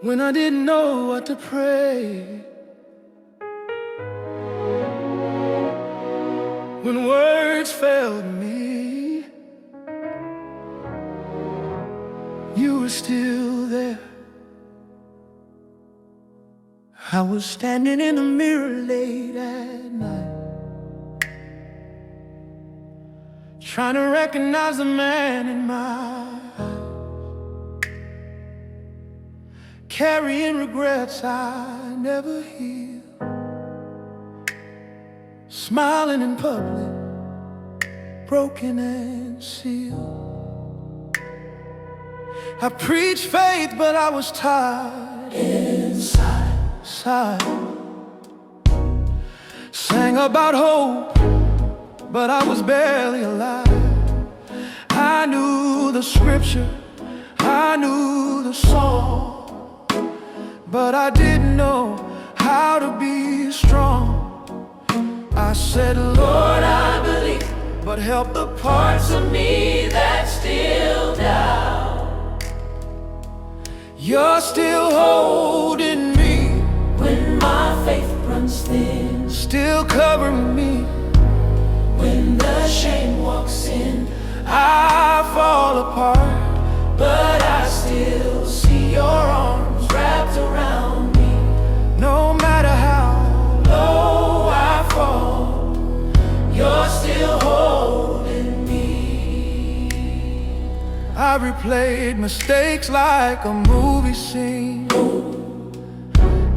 when I didn't know what to pray, when words failed me, you were still there. I was standing in the mirror late at night, trying to recognize the man in my eyes, carrying regrets I never healed, smiling in public, broken and sealed. I preached faith, but I was tired inside. Sang about hope, but I was barely alive. I knew the scripture, I knew the song, but I didn't know how to be strong. I said, Lord, I believe, but help the parts of me that still doubt. You're still holding me when my faith runs thin, still covering me when the shame walks in. I fall apart, but I still see your arms wrapped around me. No matter how low I fall, you're still holding me. I replayed mistakes like a movie scene,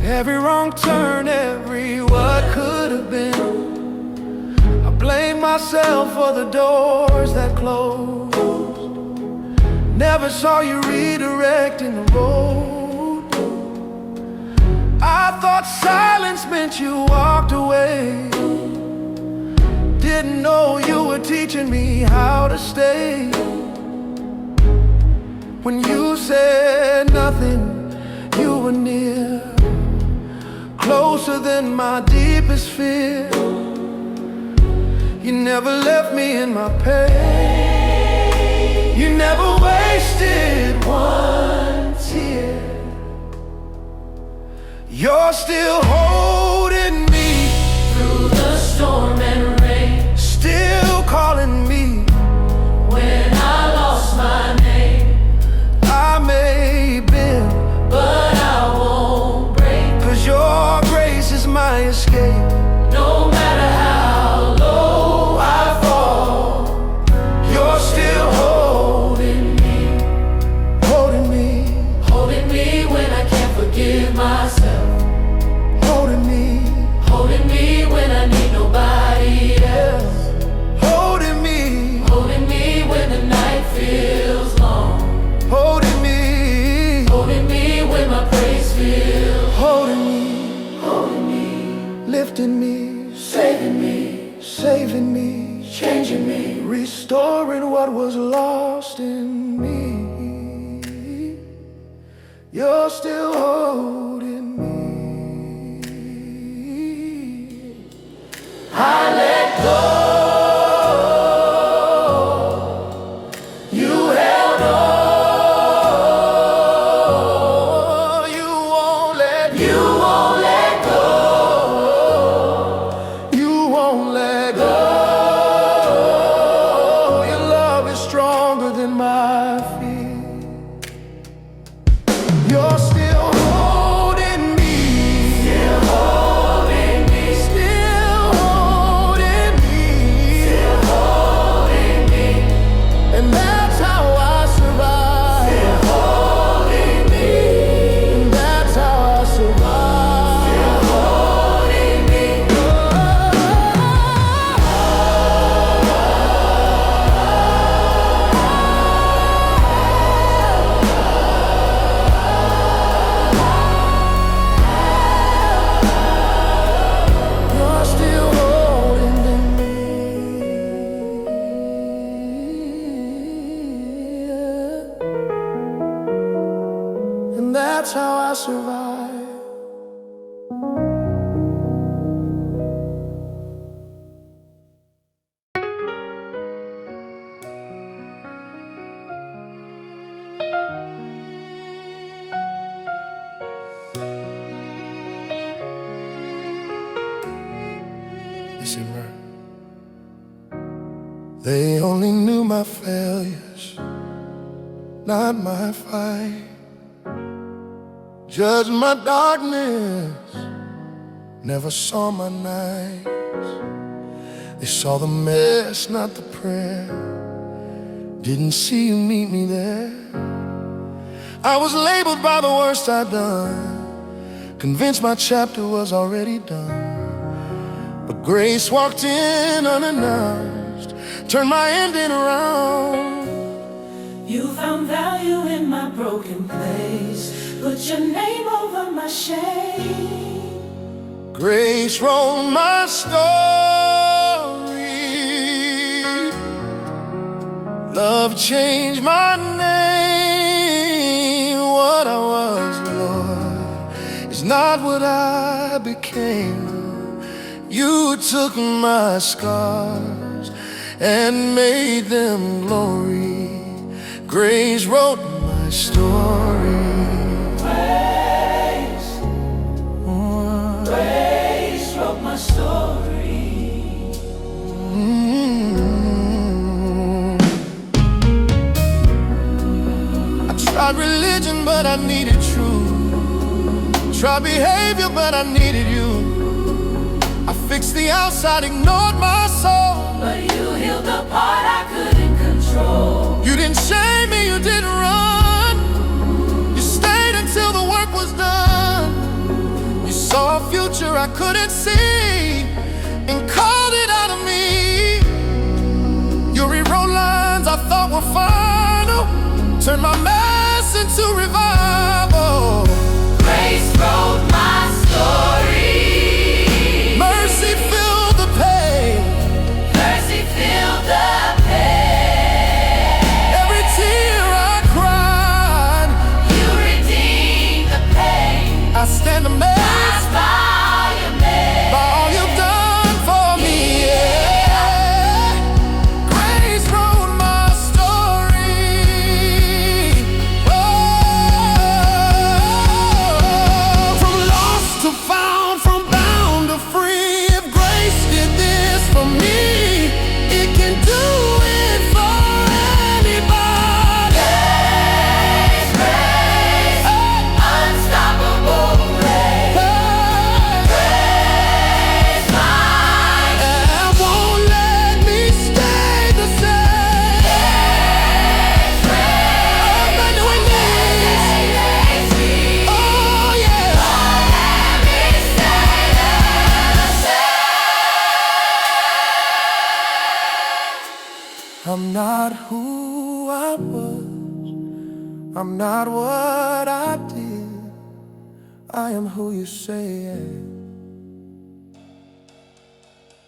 every wrong turn, every what could have been. I blame myself for the doors that closed, never saw you redirecting the road. I thought silence meant you walked away, didn't know you were teaching me how to stay. When you said nothing, you were near, closer than my deepest fear. You never left me in my pain, you never wasted one tear. You're still holding me through the storm and rain, still calling me when I lost my name. I may bend, but I won't break, 'cause your grace is my escape. No matter how low I fall, you're still holding me, holding me, holding me when I can't forgive myself, holding me when I need nobody else, holding me when the night feels long, holding me when my praise feels, holding me, lifting me, saving me, changing me, restoring what was lost in me. You're still holding me. I let go, you held on, you won't let go, you won't let go. Your love is stronger than my fear. You're still holding me, still holding me, still holding me, still holding me, and that's how I survive. Still holding me, and that's how I survive. Still holding me. You're still holding me, and that's how I survive. said, "Merle, they only knew my failures, not my fight. Judged my darkness, never saw my nights. They saw the mess, not the prayer. Didn't see you meet me there. I was labeled by the worst I'd done, convinced my chapter was already done. But grace walked in unannounced, turned my ending around. You found value in my broken place, put your name over my shame. Grace wrote my story. Love changed my name. What I was, Lord, is not what I became. You took my scars and made them glory. Grace wrote my story. Grace wrote my story. I tried religion, but I needed truth. Tried behavior, but I needed you. I fixed the outside, ignored my soul, but you healed the part I couldn't control. You didn't shame me, you didn't run. You stayed until the work was done. You saw a future I couldn't see and called it out of me. You rewrote lines I thought were final, turned my mess into revival. Grace wrote my story. Mercy filled the pain. Mercy filled the pain. Every tear I cried, you redeemed the pain. I stand amazed by all you've done for me. Yeah. Grace wrote my story. Oh, from lost to found, from bound to free. If grace did this for me, it can do it for anybody. Grace, unstoppable grace. Grace mine, And won't let me stay the same. grace, I'm doing this. grace, Oh yeah. let me stay the same. I'm not who I was. I'm not what I did. I am who you say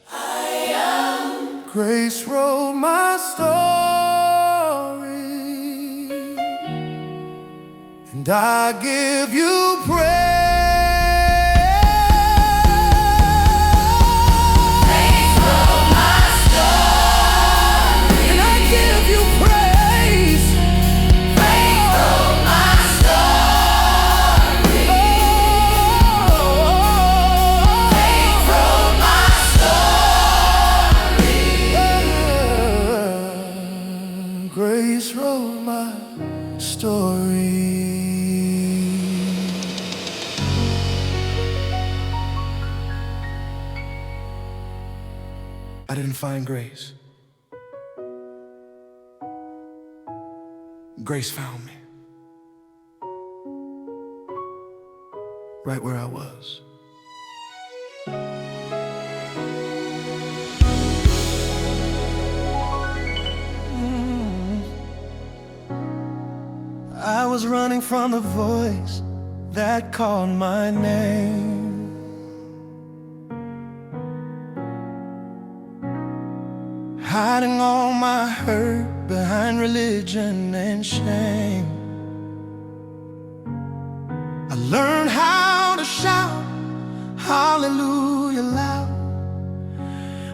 I am. Grace wrote my story, and I give you praise. Grace wrote my story. And I give you praise. Grace wrote my story. Grace wrote my story. Grace wrote my story. I didn't find grace. Grace found me. Right where I was. I was running from the voice that called my name. Hiding all my hurt behind religion and shame. I learned how to shout hallelujah loud,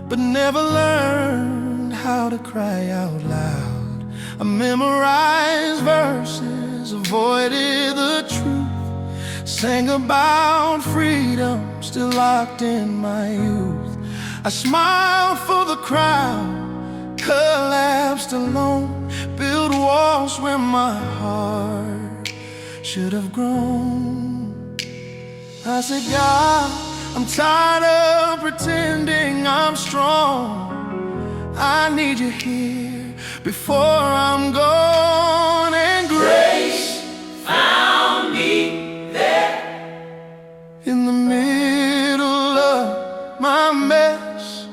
but never learned how to cry out loud. I memorized verses, avoided the truth, sang about freedom, still locked in my youth. I smiled for the crowd, collapsed alone, built walls where my heart should have grown. I said, God, I'm tired of pretending I'm strong. I need you here before I'm gone. And grace Found me there in the middle of my mess,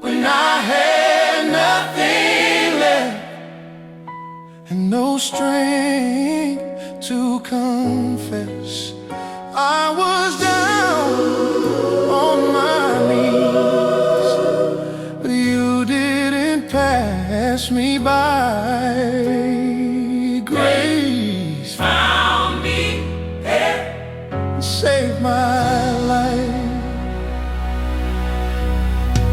when I had nothing left and no strength to confess. I was down on my knees, but you didn't pass me by. Grace found me there. saved my life.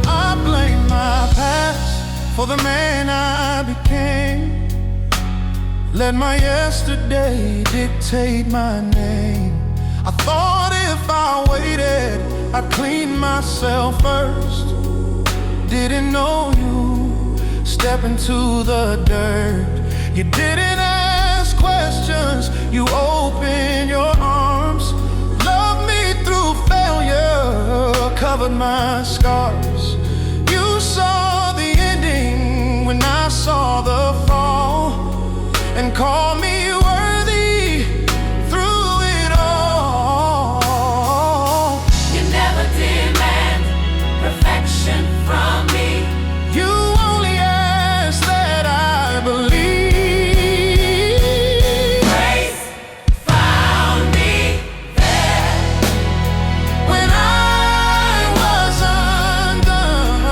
I blame my past for the man I became. Let my yesterday dictate my name. I thought if I waited, I'd clean myself first. Didn't know you step into the dirt. You didn't ask questions, you opened your arms. Loved me through failure, covered my scars. You saw the ending when I saw the fall, and called me worthy through it all. You never demand perfection from me. You only ask that I believe. Grace found me there When I was undone,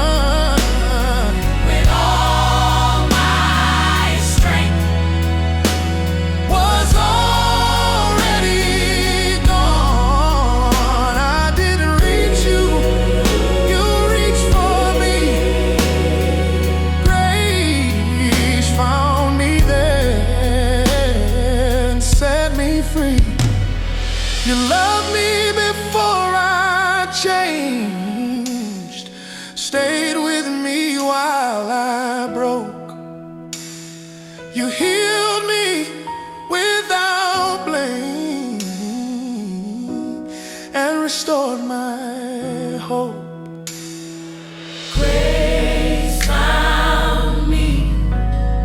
with all my strength. was already gone. I didn't reach you, you reached for me. Grace found me there and set me free. You loved me before I changed, stayed with me while I broke. You healed me without blame and restored my hope. Grace found me.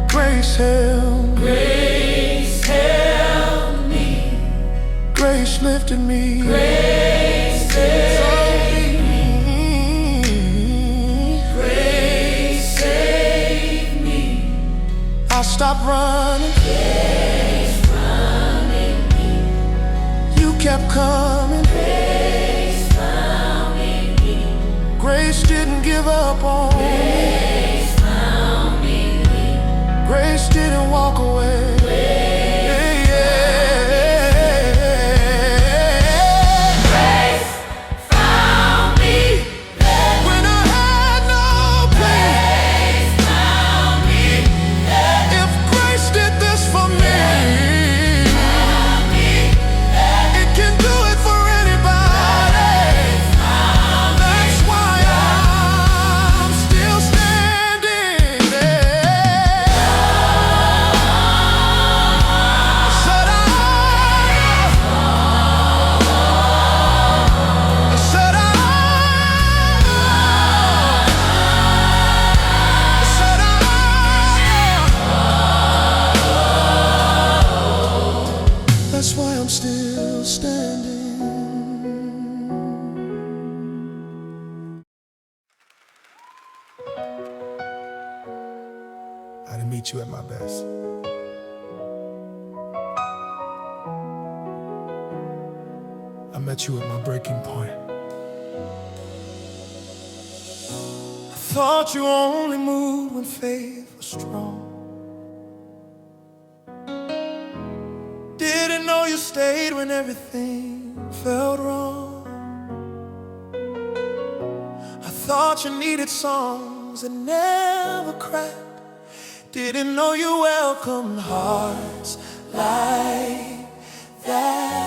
Grace held me, Grace held me. grace lifted me, Grace saved me. me. Grace saved me. I stopped running, Grace running me. you kept coming. Grace founding me. Grace didn't give up on me. Grace founding me. Grace didn't walk away. Yeah, yeah. Grace found me there. When I had no place, Grace found me there. if grace did this for me, Found me there. it can do it for anybody. That's why I'm still standing there. Said I said that's why I'm still standing. I didn't meet you at my best. I met you at my breaking point. I thought you only moved when faith was strong. Didn't know you stayed when everything felt wrong. I thought you needed songs that never cracked. Didn't know you welcomed hearts like that.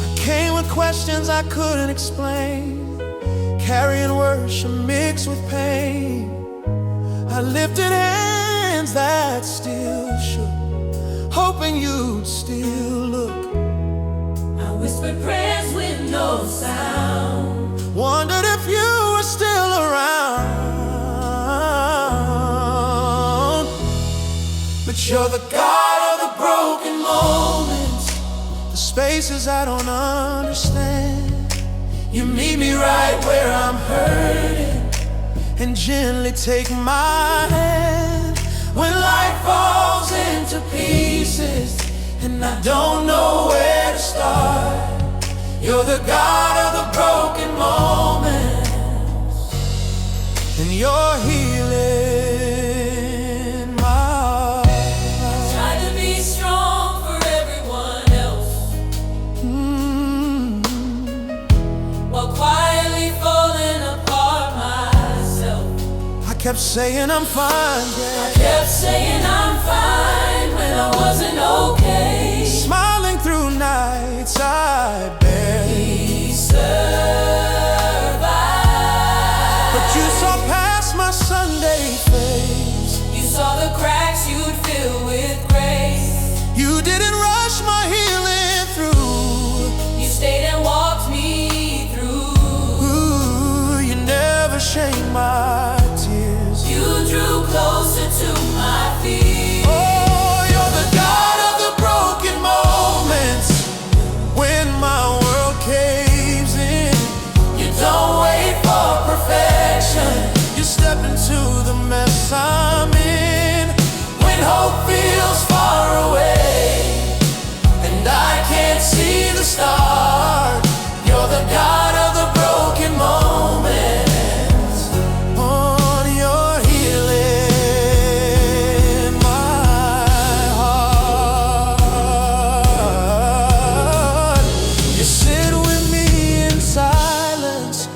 I came with questions I couldn't explain, carrying worship mixed with pain. I lifted hands that still shook, hoping you'd still look. I whispered prayers with no sound, wondered if you were still around. But you're the God of the broken moments, the spaces I don't understand. You meet me right where I'm hurting and gently take my hand. When life falls into pieces and I don't know where to start, you're the God of the broken moments, and you're healing my heart. I tried to be strong for everyone else, while quietly falling apart myself. I kept saying I'm fine, yeah. I kept saying I'm fine when I wasn't okay, smiling through nights I barely survived. But you saw past my Sunday face. You saw the cracks you'd fill with grace. You didn't rush my healing through. You stayed and walked me through. Ooh, you never shamed my tears. You drew closer to my feet. Oh, you're the God of the broken moments. When my world caves in, You don't wait for perfection. you step into the mess I'm in. When hope feels far away and I can't see the start, you're the God of the broken moments. Oh, you're healing my heart. You sit with me in silence.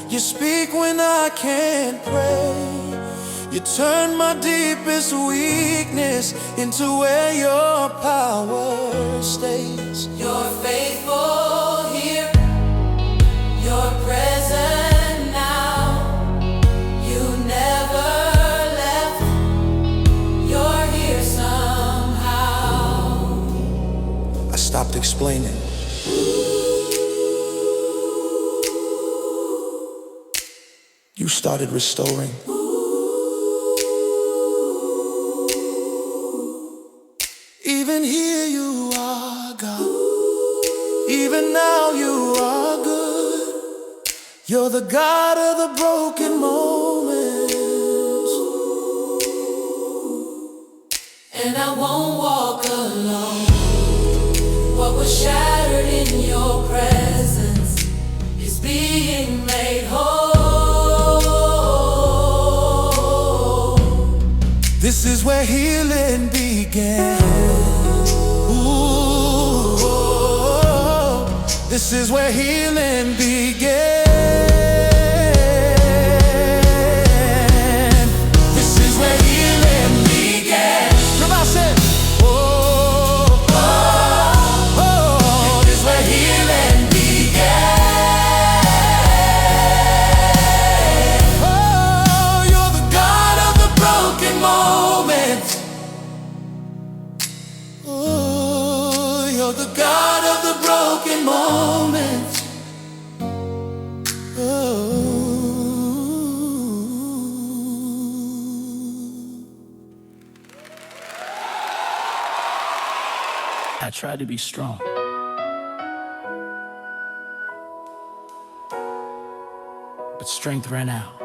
You speak when I can't pray. You turn my deepest weakness into where your power stays. You're faithful here, you're present now. You never left, you're here somehow. I stopped explaining. You started restoring. Even here you are, God. Even now you are good. You're the God of the broken moments. And I won't walk alone. What was shattered in your presence is being made whole. This is where healing began. Ooh, this is where healing began. This is where healing began. Everybody say, oh, oh, oh, this is where healing began. Oh, you're the God of the broken moments. Oh, you're the God of the broken moments. Oh. I tried to be strong, but strength ran out.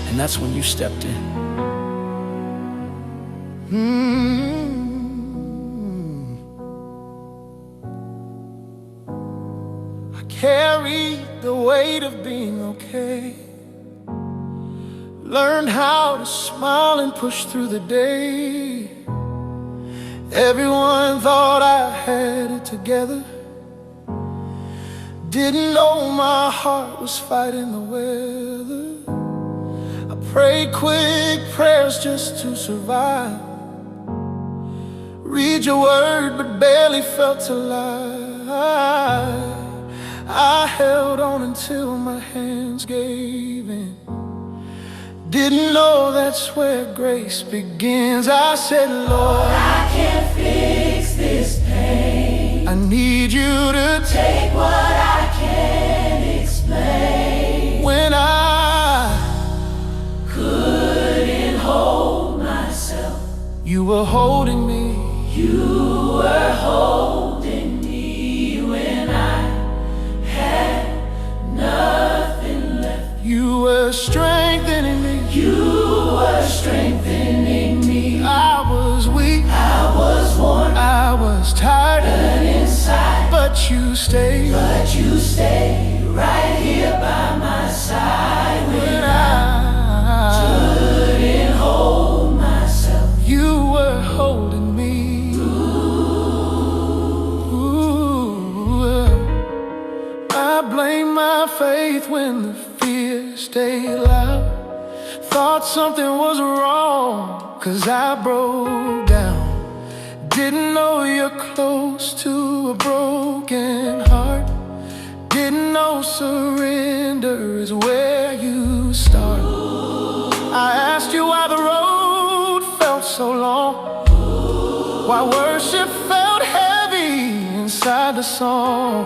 And that's when you stepped in. I carried the weight of being okay. Learned how to smile and push through the day. Everyone thought I had it together. Didn't know my heart was fighting the weather. Prayed quick prayers just to survive. read your word but barely felt alive. I held on until my hands gave in. Didn't know that's where grace begins. I said, Lord, I can't fix this pain. I need you to Take what I can't explain. when I Couldn't hold myself. you were holding me. You were holding me when I had nothing left. You were strengthening me. You were strengthening me. I was weak, I was worn I was tired, out inside, but you stayed. but you stayed right here by my side when I couldn't hold myself. You were holding me. Ooh, I blame my faith when the fear stayed loud. Thought something was wrong, 'cause I broke down. Didn't know you're close to a broken heart. Didn't know surrender is where you start. I asked you why the road felt so long, why worship felt heavy inside the song.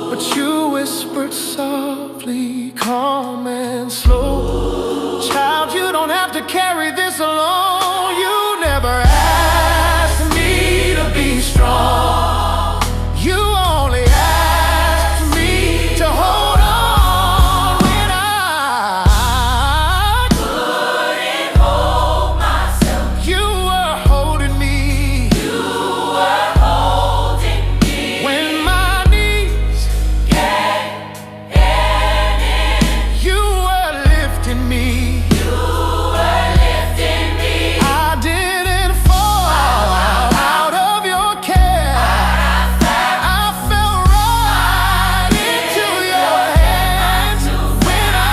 But you whispered softly, calm and slow, child, you don't have to carry this alone. You never asked me to be strong. You only asked me to hold on when I Couldn't hold myself. you were holding me. You were holding me. When my knees you were lifting me. You were lifting me. I didn't fall out of your care. I fell right into your hands when I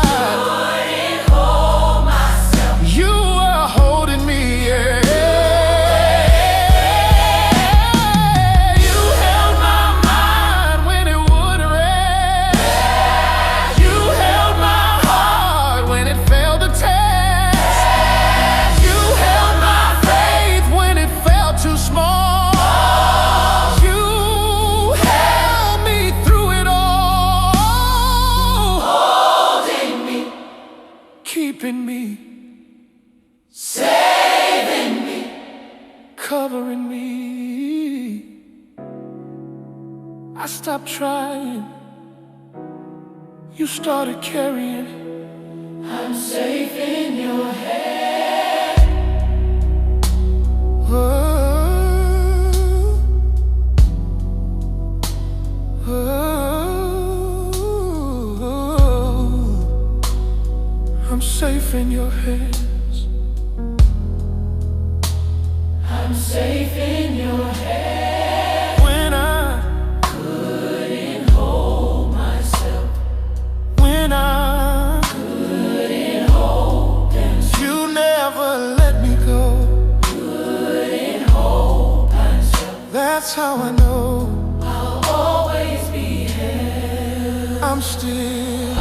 Couldn't hold myself. you were holding me. Yeah. You held my mind when it wouldn't rest. You held my heart when it failed to test. You held my faith when it felt too small. You held me through it all, Holding me. keeping me, Saving me. covering me. I stopped trying, you started carrying. I'm safe in your hand. I'm safe in your hands. I'm safe in your hand. When I Couldn't hold myself. when I Couldn't hold them. you never let me go. Couldn't hold myself. That's how I know I'll always be held. I'm still,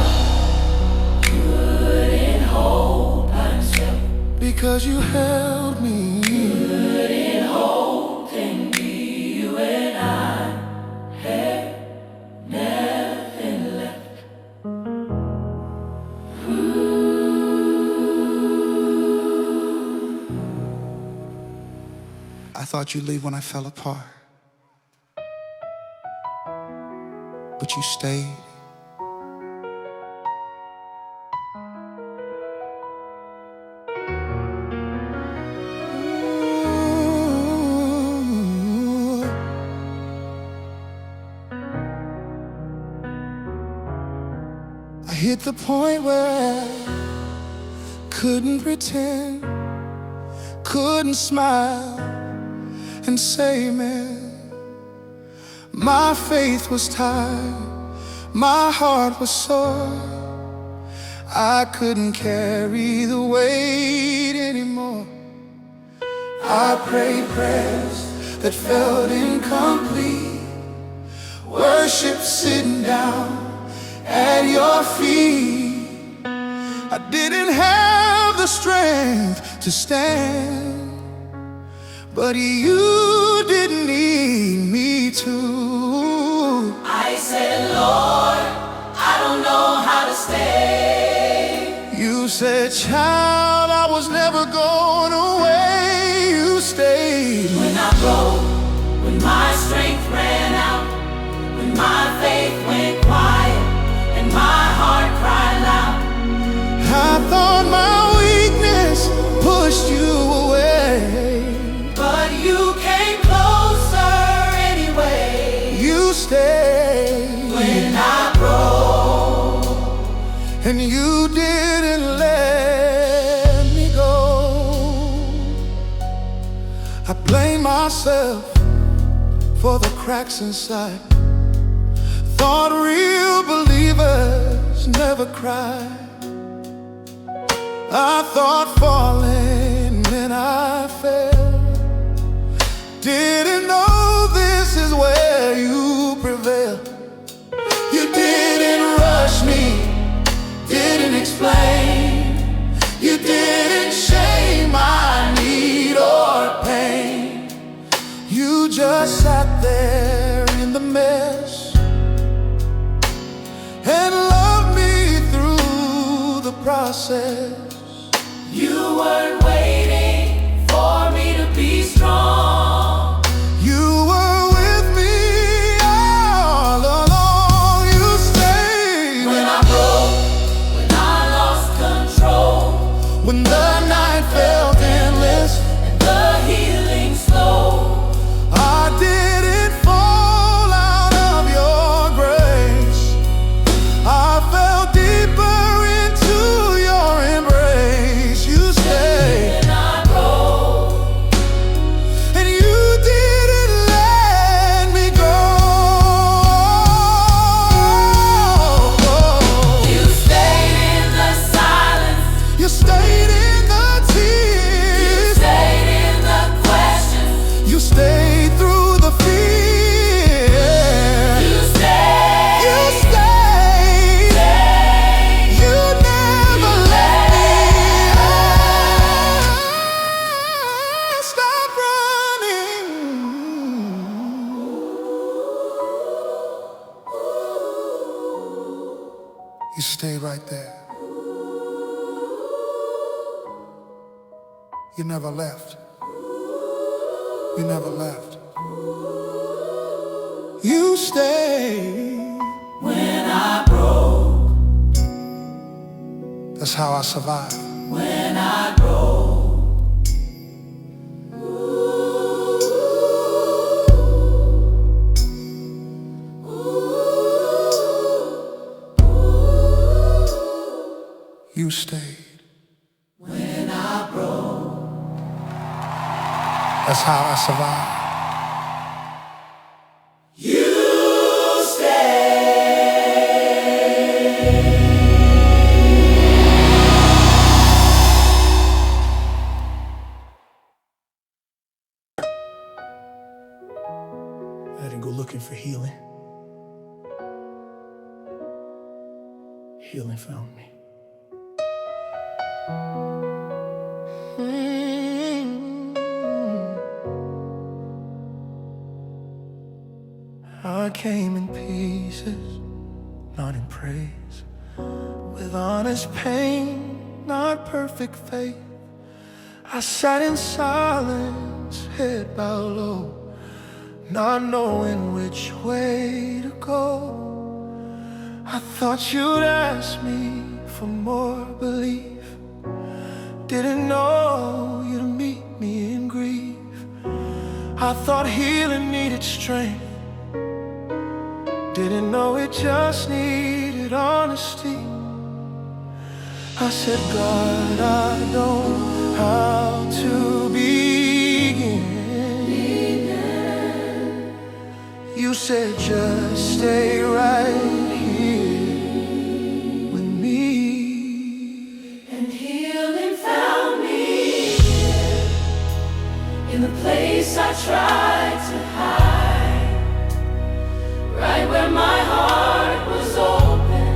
Couldn't hold myself. because you held me. Couldn't holding me when I had nothing left. I thought you'd leave when I fell apart, but you stayed. I hit the point where I couldn't pretend, couldn't smile and say amen. My faith was tired, my heart was sore. I couldn't carry the weight anymore. I prayed prayers that felt incomplete. Worship sitting down at your feet. I didn't have the strength to stand, but you didn't need me to. I said, Lord, I don't know how to stay. You said, child, I was never going away. You stayed. When I broke, when my strength ran out, when my faith went quiet and my heart cried loud, I thought my weakness pushed you away, but you came closer anyway. you stayed. When I broke, And you didn't let me go. I blame myself for the cracks inside. Thought real believers never cry. I thought falling and I fell. Didn't know this is where you prevail. You didn't rush me, didn't explain. You didn't shame my need or pain. You just sat there in the mess and loved me through the process. you weren't waiting for me to be strong. You were with me all along. You stayed. When I broke, when I lost control, When the night felt endless, and the healing slow, I didn't fall out of your grace. I fell deeper into your embrace. You stayed. when I broke, And you didn't let me go. you stayed in the silence, You stayed in the you tears. stayed in the questions, You stayed through the fear. you stayed, You stayed. You never let me stop running. You stayed right there. You never left. You never left. You stayed. when I broke, That's how I survived. when I broke. You stayed. When I broke, That's how I survived. you stayed. I didn't go looking for healing. Healing found me. I came in pieces, not in praise, with honest pain, not perfect faith. I sat in silence, head bowed low, not knowing which way to go. I thought you'd ask me for more belief, didn't know you'd meet me in grief. I thought healing needed strength, didn't know it just needed honesty. I said, God, I don't know how to begin. You said, just stay right here with me. And healing found me. in the place I tried to hide, right where my heart was open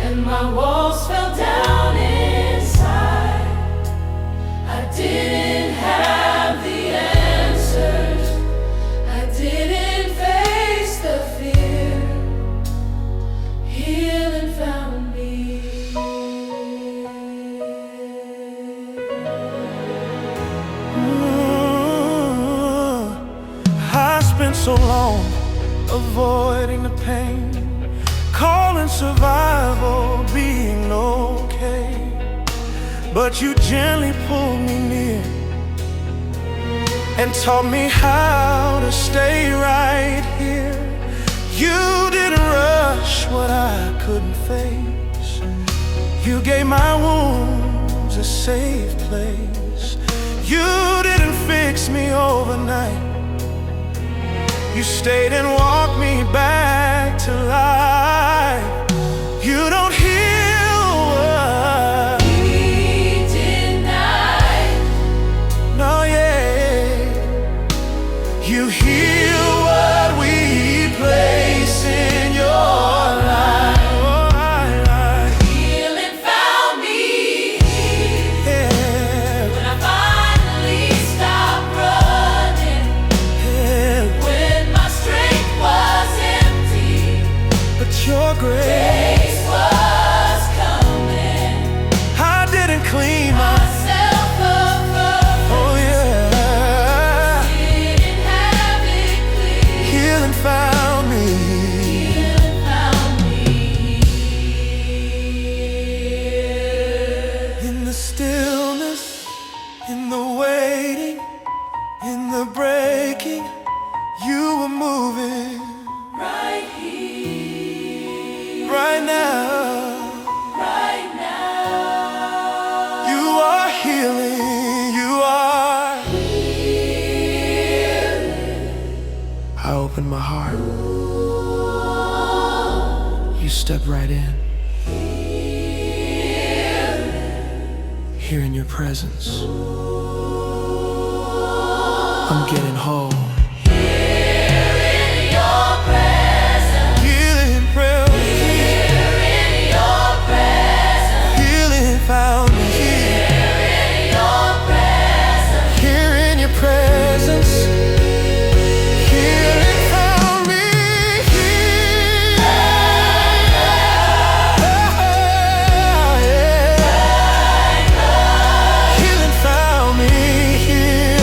and my walls fell down inside. I didn't have the answers, I didn't face the fear. Healing found me. I spent so long avoiding the pain, calling survival being okay. But you gently pulled me near and taught me how to stay right here. You didn't rush what I couldn't face. You gave my wounds a safe place. You didn't fix me overnight. You stayed and walked me back to life. You don't heal what we denied. No, yeah. You heal what we place in your life. Oh, Healing found me, yeah. when I finally stopped running, Yeah. when my strength was empty, But your grace was coming. I didn't clean Myself up, Oh yeah. didn't have it clear. Healing found me. Healing found me. In the stillness, in the waiting, in the breaking, you were moving Right here, right now. right now. You are healing, you are. I opened my heart. You stepped right in. Here in your presence, I'm getting whole. Your presence, Healing prayer, your presence, healing found me here. your presence. Here in your presence, healing found me here. Healing found me here.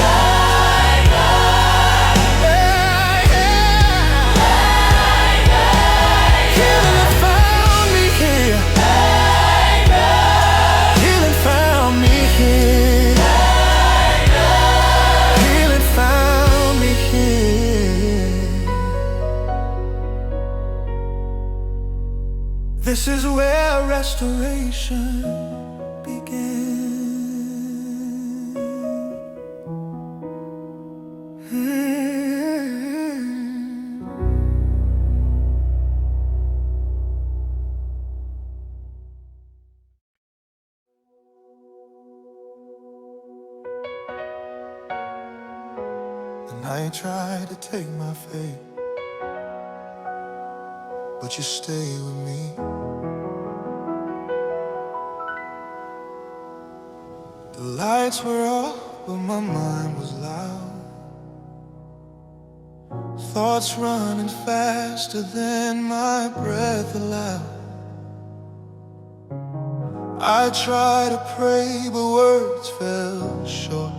Healing found me here. Healing found me here. Healing found me here. This is where restoration begins. The night tried to take my fate, but you stay with me. The lights were off, but my mind was loud. Thoughts running faster than my breath allowed. I tried to pray, but words fell short.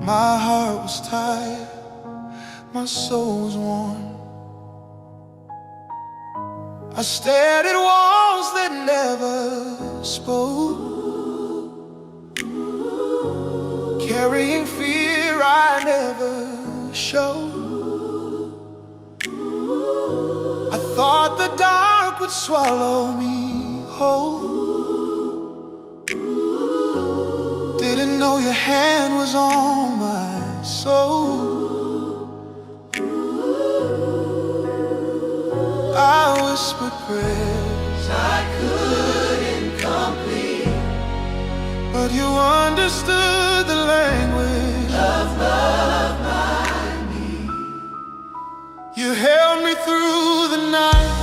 My heart was tired, my soul was worn. I stared at walls that never spoke, carrying fear I never showed. I thought the dark would swallow me whole. Didn't know your hand was on my soul. I whispered prayers I couldn't complete, but but you understood the language of love, my need. You held me through the night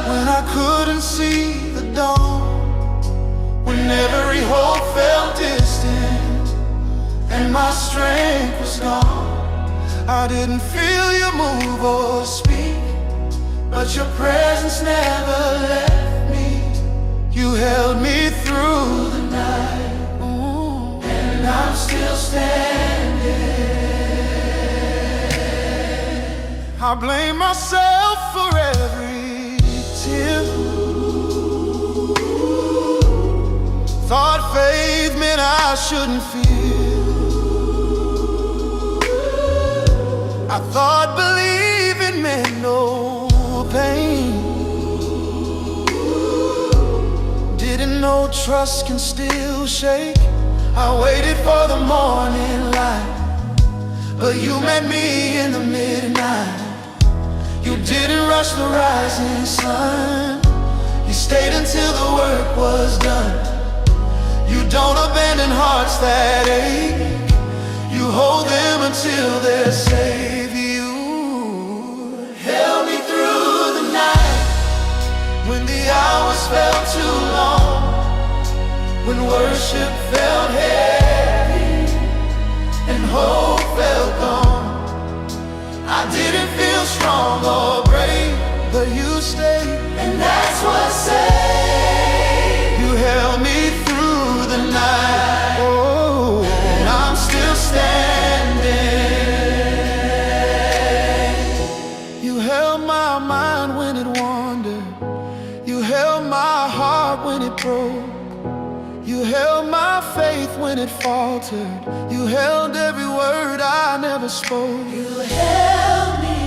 when I couldn't see the dawn, when every hope felt distant and my strength was gone. I didn't feel you move or speak, but your presence never left me. You held me through the night, and I'm still standing. I blame myself for every tear. Thought faith meant I shouldn't feel. I thought believing meant no pain. Didn't know trust can still shake. I waited for the morning light, but you met me in the midnight. You didn't rush the rising sun. You stayed until the work was done. You don't abandon hearts that ache. You hold them until they're safe. You held me through the night when the hours felt too long, when worship felt heavy and hope felt gone. I didn't feel strong or brave, but you stayed, and that's what saved. You held me through the night, oh, and I'm still standing. You held my mind when it wandered. You held my heart when it broke. You held my faith when it faltered. You held every word I never spoke. You held me,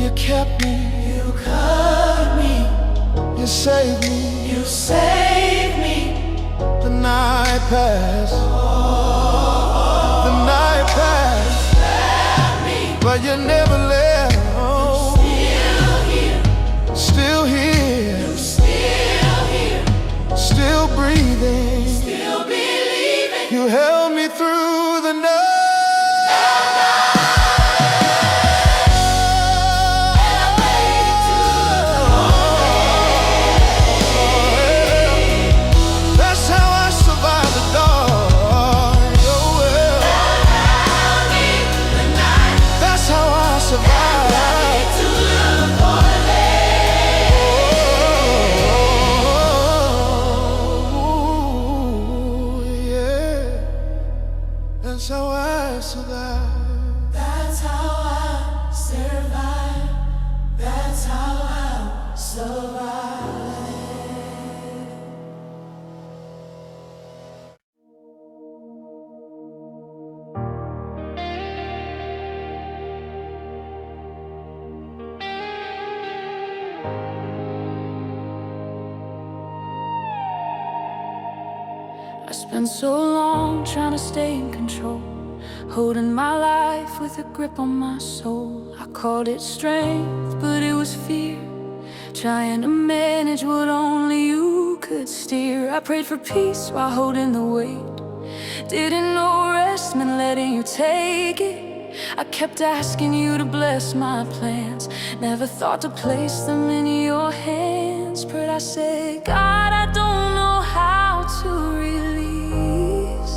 You kept me, you covered me, you saved me. you saved me. The night passed, the night passed, but you never left. Oh, Still here, still here, still here, still breathing. still believing. You held me through the night. That's how I survived the dark. Oh, well. That's how I survived. To look for Oh, yeah. That's how I survived. That's how I survive. That's how I survive. I spent so long trying to stay in control, holding my life with a grip on my soul. I called it strength, but it was fear, trying to manage what only you could steer. I prayed for peace while holding the weight, didn't know rest meant letting you take it. I kept asking you to bless my plans, never thought to place them in your hands. But I said, God, I don't know how to release.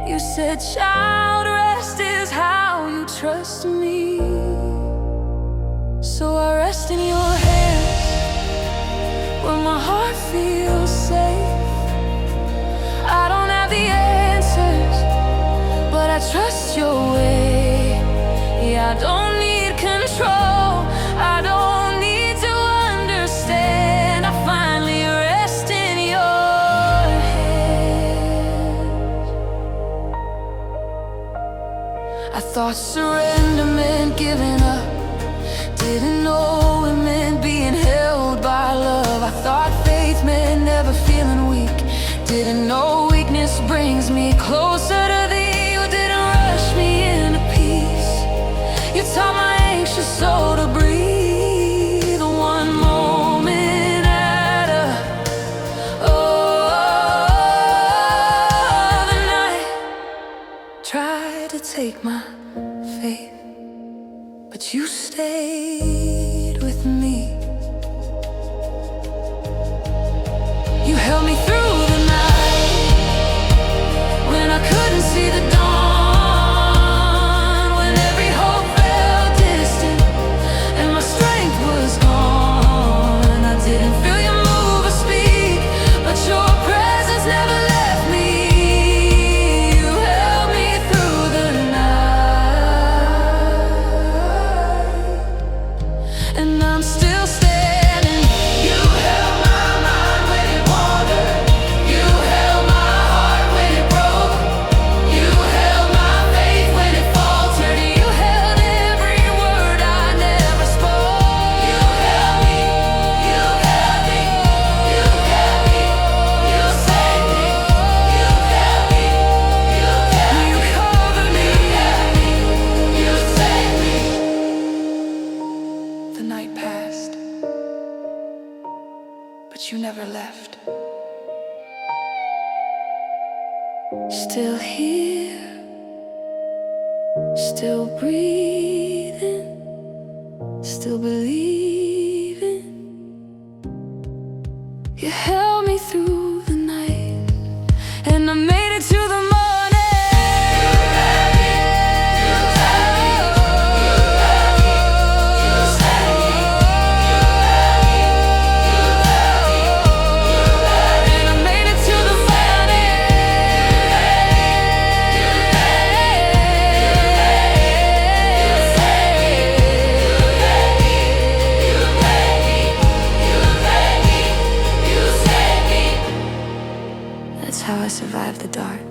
You said, child, rest is how you trust me. So I rest in your hands, where my heart feels safe. I don't have the answers, but I trust your way. Yeah, I don't need control, I don't need to understand. I finally rest in your hands. I thought surrender meant giving up, didn't know it meant being held by love. I thought faith meant never feeling weak, didn't know weakness brings me closer to thee. You didn't rush me into peace, you taught my anxious soul to breathe. One moment at a take my faith, but you stayed with me. You held me through the night when I couldn't see the dawn, when every hope felt distant and my strength was gone. I didn't feel you move or speak, but your presence never left me. You held me through the night, and I'm still standing. You held my mind when it wandered. You held my heart when it broke. You held my faith when it faltered. You held every word I never spoke. You held me, you held me, you held me, you saved me. You held me, you held me, you covered me, you saved me. The night passed, but you never left. Still here, still breathing, still believing. You held me through the night, and I made it to the morning. And I made it to the morning. That's how I survived the dark.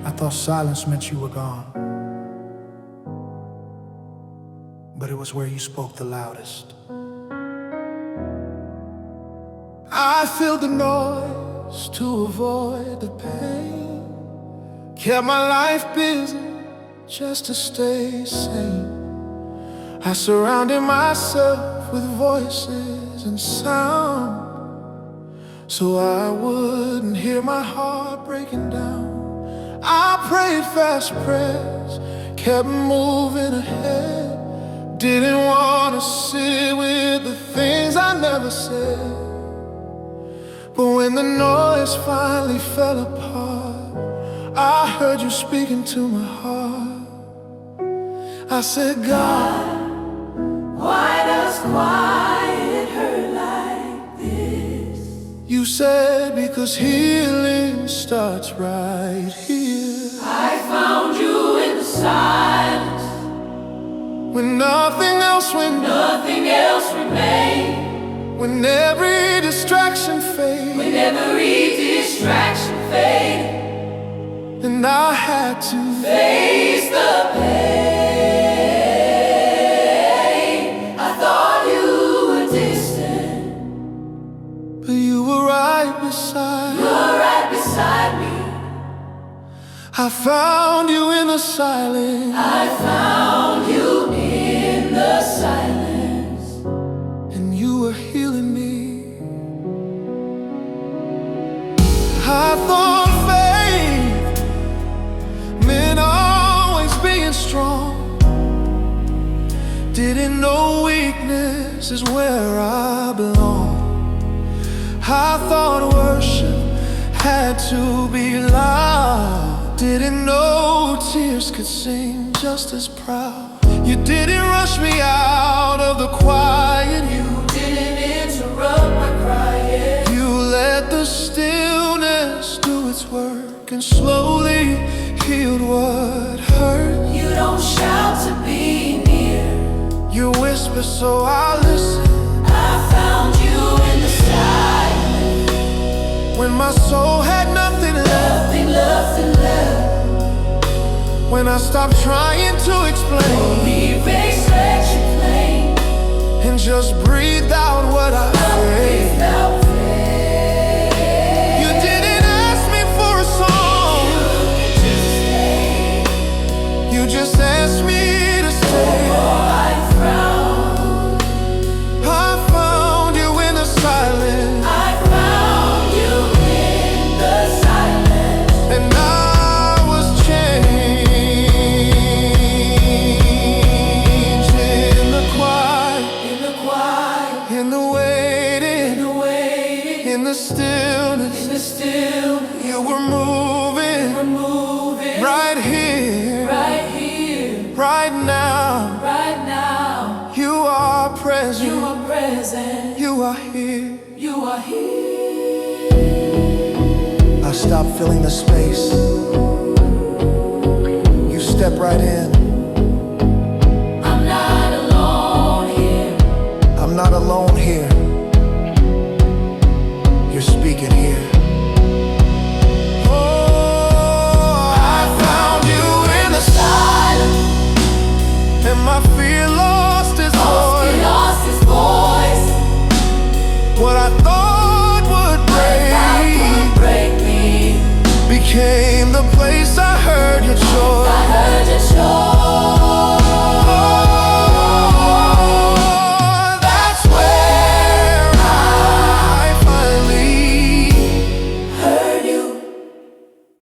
I thought silence meant you were gone, but it was where you spoke the loudest. I filled the noise to avoid the pain, kept my life busy just to stay sane. I surrounded myself with voices and sound, so I wouldn't hear my heart breaking down. I prayed fast prayers, kept moving ahead, didn't want to sit with the things I never said. But when the noise finally fell apart, I heard you speaking to my heart. I said, God, Why does quiet hurt like this? you said, because healing starts right here. I found you in the silence, When nothing else, when nothing else remained. when every distraction fades, When every distraction faded, and I had to face the pain. I thought you were distant, but you were right beside. you're right beside me. I found you in the silence, I found you in the silence, and you were healing me. I thought faith meant always being strong, didn't know weakness is where I belong. I thought worship had to be loud, didn't know tears could sing just as proud. You didn't rush me out of the quiet, you didn't interrupt my crying. you let the stillness do its work and slowly healed what hurt. You don't shout to be near, You whisper so I listen. I found you in the silence, When my soul had nothing left, nothing left. when I stopped trying to explain Erase, let you plain. and just breathed out what I prayed. Without faith. In the stillness, you were moving, right here, right now. You are present, you are here. I stopped filling the space. You step right in. I'm not alone here. I'm not alone here. You're speaking here. Oh, I found you in the silence, and my feelings